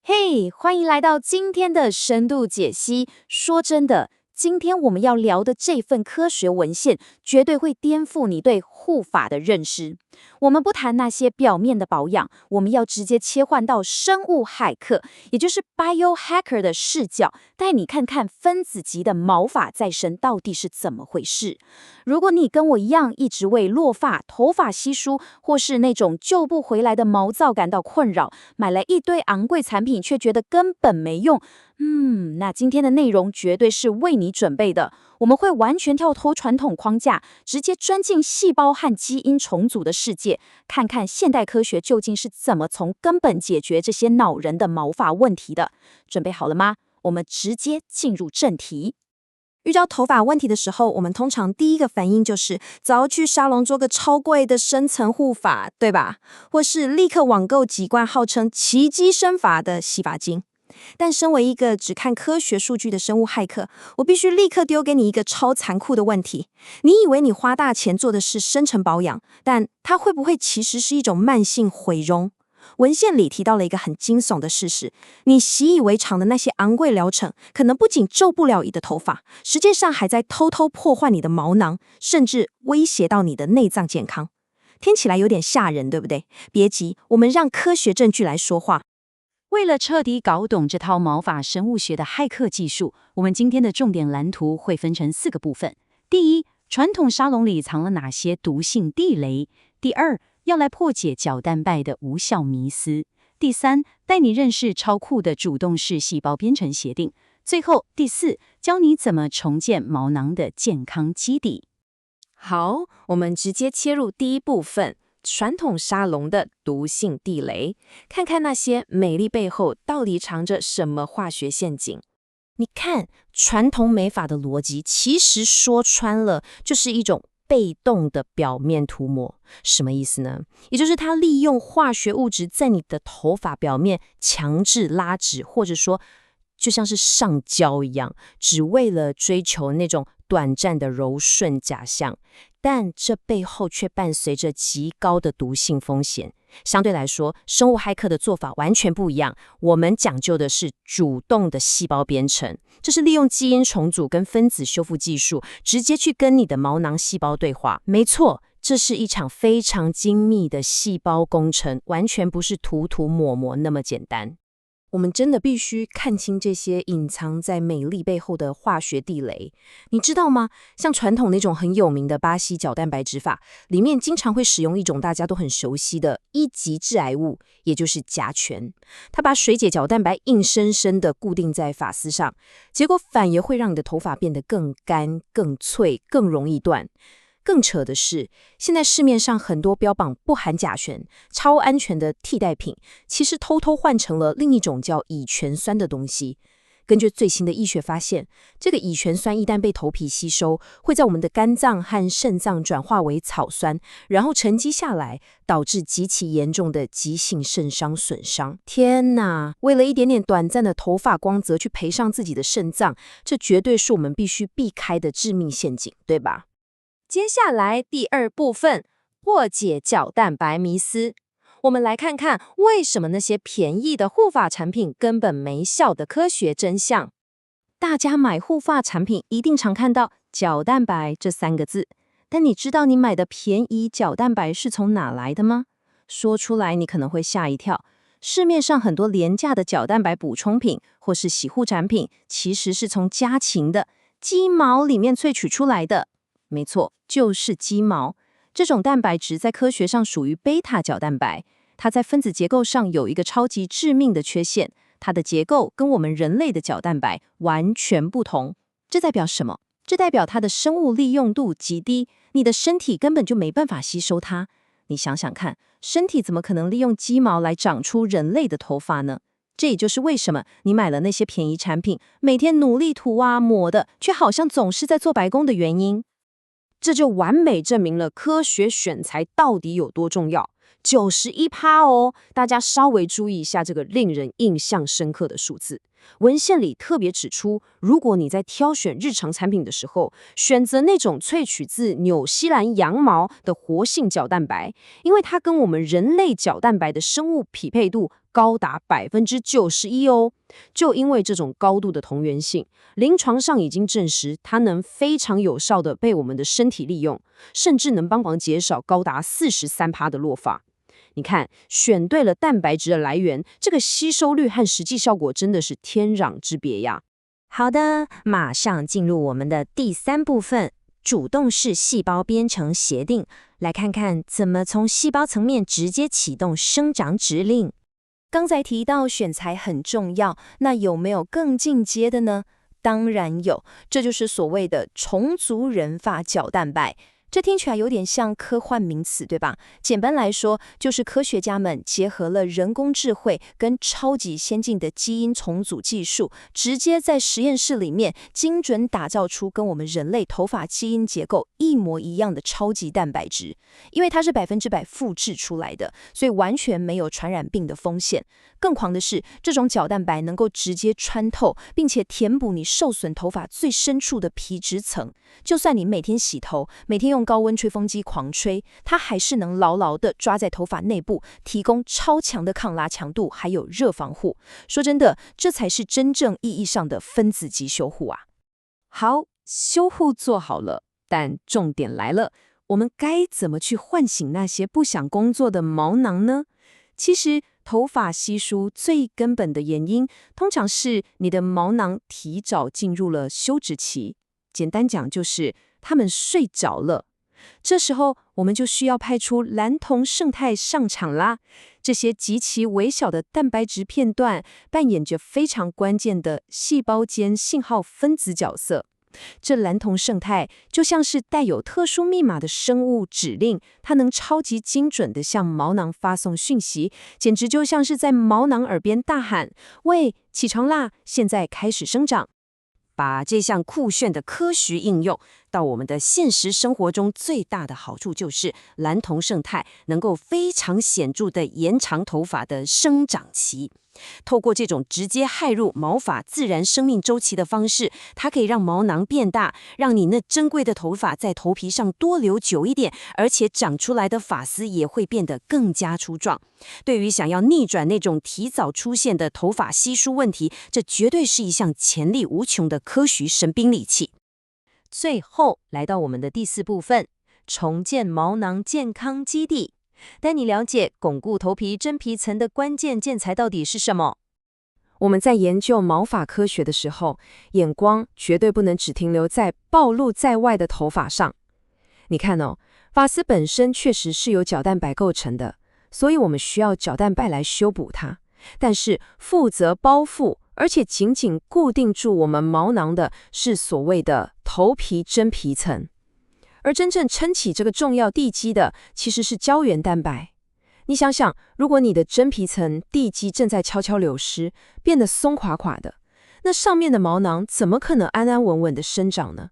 嘿，欢迎来到今天的深度解析。说真的，今天我们要聊的这份科学文献，绝对会颠覆你对护发的认识。我们不谈那些表面的保养，我们要直接切换到生物骇客，也就是 biohacker 的视角，带你看看分子级的毛发再生到底是怎么回事。如果你跟我一样一直为落发、头发稀疏，或是那种救不回来的毛躁感到困扰，买了一堆昂贵产品却觉得根本没用，那今天的内容绝对是为你准备的。我们会完全跳脱传统框架，直接钻进细胞和基因重组的世界，看看现代科学究竟是怎么从根本解决这些恼人的毛发问题的。准备好了吗？我们直接进入正题。遇到头发问题的时候，我们通常第一个反应就是早去沙龙做个超贵的深层护发，对吧？或是立刻网购几罐号称奇迹生发的洗发精。但身为一个只看科学数据的生物骇客，我必须立刻丢给你一个超残酷的问题：你以为你花大钱做的是深层保养，但它会不会其实是一种慢性毁容？文献里提到了一个很惊悚的事实，你习以为常的那些昂贵疗程，可能不仅救不了你的头发，实际上还在偷偷破坏你的毛囊，甚至威胁到你的内脏健康。听起来有点吓人，对不对？别急，我们让科学证据来说话。为了彻底搞懂这套毛发生物学的骇客技术，我们今天的重点蓝图会分成4个部分。第一，传统沙龙里藏了哪些毒性地雷？第二，要来破解角蛋白的无效迷思。第三，带你认识超酷的主动式细胞编程协定。最后，第4，教你怎么重建毛囊的健康基底。好，我们直接切入第一部分。传统沙龙的毒性地雷，看看那些美丽背后到底藏着什么化学陷阱。你看，传统美发的逻辑其实说穿了就是一种被动的表面涂抹。什么意思呢？也就是它利用化学物质在你的头发表面强制拉直，或者说就像是上胶一样，只为了追求那种短暂的柔顺假象。但这背后却伴随着极高的毒性风险。相对来说，生物骇客的做法完全不一样。我们讲究的是主动的细胞编程，这是利用基因重组跟分子修复技术，直接去跟你的毛囊细胞对话。没错，这是一场非常精密的细胞工程，完全不是涂涂抹抹那么简单。我们真的必须看清这些隐藏在美丽背后的化学地雷，你知道吗？像传统那种很有名的巴西角蛋白植发，里面经常会使用一种大家都很熟悉的一级致癌物，也就是甲醛。它把水解角蛋白硬生生地固定在发丝上，结果反而会让你的头发变得更干、更脆、更容易断。更扯的是，现在市面上很多标榜不含甲醛、超安全的替代品，其实偷偷换成了另一种叫乙醛酸的东西。根据最新的医学发现，这个乙醛酸一旦被头皮吸收，会在我们的肝脏和肾脏转化为草酸，然后沉积下来，导致极其严重的急性肾伤损伤。天哪！为了一点点短暂的头发光泽去赔上自己的肾脏，这绝对是我们必须避开的致命陷阱，对吧？接下来第2部分，破解角蛋白迷思。我们来看看为什么那些便宜的护发产品根本没效的科学真相。大家买护发产品一定常看到角蛋白这3个字，但你知道你买的便宜角蛋白是从哪来的吗？说出来你可能会吓一跳。市面上很多廉价的角蛋白补充品或是洗护产品，其实是从家禽的鸡毛里面萃取出来的。没错，就是鸡毛。这种蛋白质在科学上属于贝塔角蛋白，它在分子结构上有一个超级致命的缺陷，它的结构跟我们人类的角蛋白完全不同。这代表什么？这代表它的生物利用度极低，你的身体根本就没办法吸收它。你想想看，身体怎么可能利用鸡毛来长出人类的头发呢？这也就是为什么你买了那些便宜产品，每天努力涂啊抹的，却好像总是在做白工的原因。这就完美证明了科学选材到底有多重要。91%哦，大家稍微注意一下这个令人印象深刻的数字。文献里特别指出，如果你在挑选日常产品的时候，选择那种萃取自纽西兰羊毛的活性角蛋白，因为它跟我们人类角蛋白的生物匹配度高达91%哦。就因为这种高度的同源性，临床上已经证实它能非常有效地被我们的身体利用，甚至能帮忙减少高达43%的落发。你看，选对了蛋白质的来源，这个吸收率和实际效果真的是天壤之别呀。好的，马上进入我们的第3部分，主动式细胞编程协定，来看看怎么从细胞层面直接启动生长指令。刚才提到选材很重要，那有没有更进阶的呢？当然有，这就是所谓的重组人发角蛋白。这听起来有点像科幻名词，对吧？简单来说，就是科学家们结合了人工智慧跟超级先进的基因重组技术，直接在实验室里面精准打造出跟我们人类头发基因结构一模一样的超级蛋白质。因为它是100%复制出来的，所以完全没有传染病的风险。更狂的是，这种角蛋白能够直接穿透，并且填补你受损头发最深处的皮质层。就算你每天洗头，每天用高温吹风机狂吹，它还是能牢牢地抓在头发内部，提供超强的抗拉强度，还有热防护。说真的，这才是真正意义上的分子级修护啊！好，修护做好了，但重点来了，我们该怎么去唤醒那些不想工作的毛囊呢？其实，头发稀疏最根本的原因，通常是你的毛囊提早进入了休止期。简单讲就是他们睡着了。这时候我们就需要派出蓝铜胜肽上场啦。这些极其微小的蛋白质片段扮演着非常关键的细胞间信号分子角色。这蓝铜胜肽就像是带有特殊密码的生物指令，它能超级精准地向毛囊发送讯息，简直就像是在毛囊耳边大喊：喂，起床啦，现在开始生长。把这项酷炫的科学应用到我们的现实生活中，最大的好处就是蓝铜胜肽能够非常显著地延长头发的生长期。透过这种直接骇入毛发自然生命周期的方式，它可以让毛囊变大，让你那珍贵的头发在头皮上多留久一点，而且长出来的发丝也会变得更加粗壮。对于想要逆转那种提早出现的头发稀疏问题，这绝对是一项潜力无穷的科学神兵利器。最后来到我们的第4部分，重建毛囊健康基地。带你了解巩固头皮真皮层的关键建材到底是什么。我们在研究毛发科学的时候，眼光绝对不能只停留在暴露在外的头发上。你看哦，发丝本身确实是由角蛋白构成的，所以我们需要角蛋白来修补它。但是负责包覆，而且紧紧固定住我们毛囊的是所谓的头皮真皮层。而真正撑起这个重要地基的，其实是胶原蛋白。你想想，如果你的真皮层地基正在悄悄流失，变得松垮垮的，那上面的毛囊怎么可能安安稳稳的生长呢？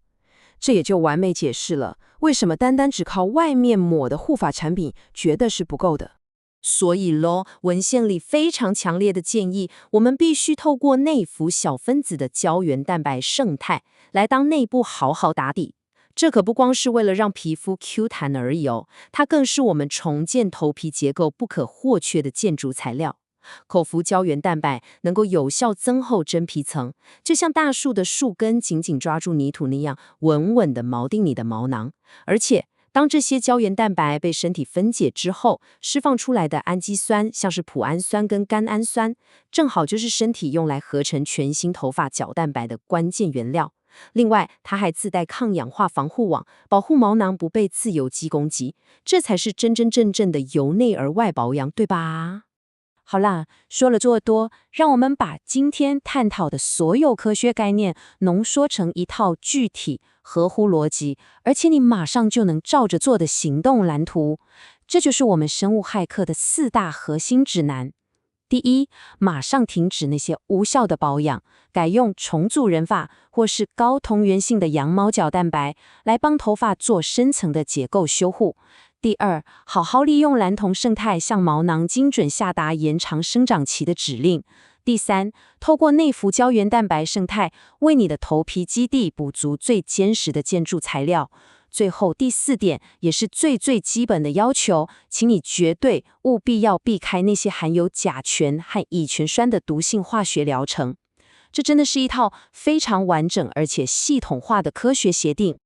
这也就完美解释了为什么单单只靠外面抹的护发产品绝对是不够的。所以咯，文献里非常强烈的建议，我们必须透过内服小分子的胶原蛋白胜肽来当内部好好打底。这可不光是为了让皮肤 Q 弹而已哦，它更是我们重建头皮结构不可或缺的建筑材料。口服胶原蛋白能够有效增厚真皮层，就像大树的树根紧紧抓住泥土那样，稳稳地锚定你的毛囊。而且，当这些胶原蛋白被身体分解之后，释放出来的氨基酸，像是脯氨酸跟甘氨酸，正好就是身体用来合成全新头发角蛋白的关键原料。另外，它还自带抗氧化防护网，保护毛囊不被自由基攻击，这才是真真正正的由内而外保养，对吧？好啦，说了这么多，让我们把今天探讨的所有科学概念浓缩成一套具体、合乎逻辑，而且你马上就能照着做的行动蓝图。这就是我们生物骇客的4大核心指南。第一，马上停止那些无效的保养，改用重组人发或是高同源性的羊毛角蛋白来帮头发做深层的结构修护。第二，好好利用蓝铜胜肽向毛囊精准下达延长生长期的指令。第三，透过内服胶原蛋白生态，为你的头皮基底补足最坚实的建筑材料。最后第四点，也是最基本的要求，请你绝对务必要避开那些含有甲醛和乙醛酸的毒性化学疗程。这真的是一套非常完整而且系统化的科学协定。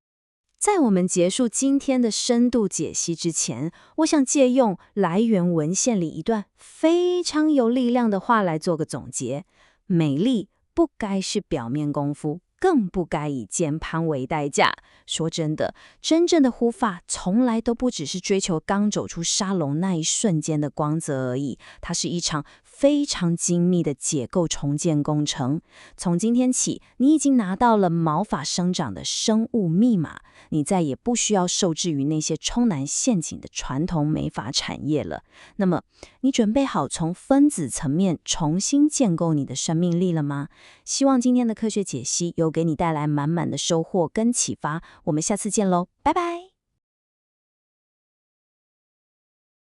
在我们结束今天的深度解析之前，我想借用来源文献里一段非常有力量的话来做个总结：美丽不该是表面功夫，更不该以减磅为代价。说真的，真正的护发从来都不只是追求刚走出沙龙那一瞬间的光泽而已，它是一场非常精密的解构重建工程。从今天起，你已经拿到了毛发生长的生物密码，你再也不需要受制于那些充满陷阱的传统美发产业了。那么，你准备好从分子层面重新建构你的生命力了吗？希望今天的科学解析有给你带来满满的收获跟启发。我们下次见喽，拜拜。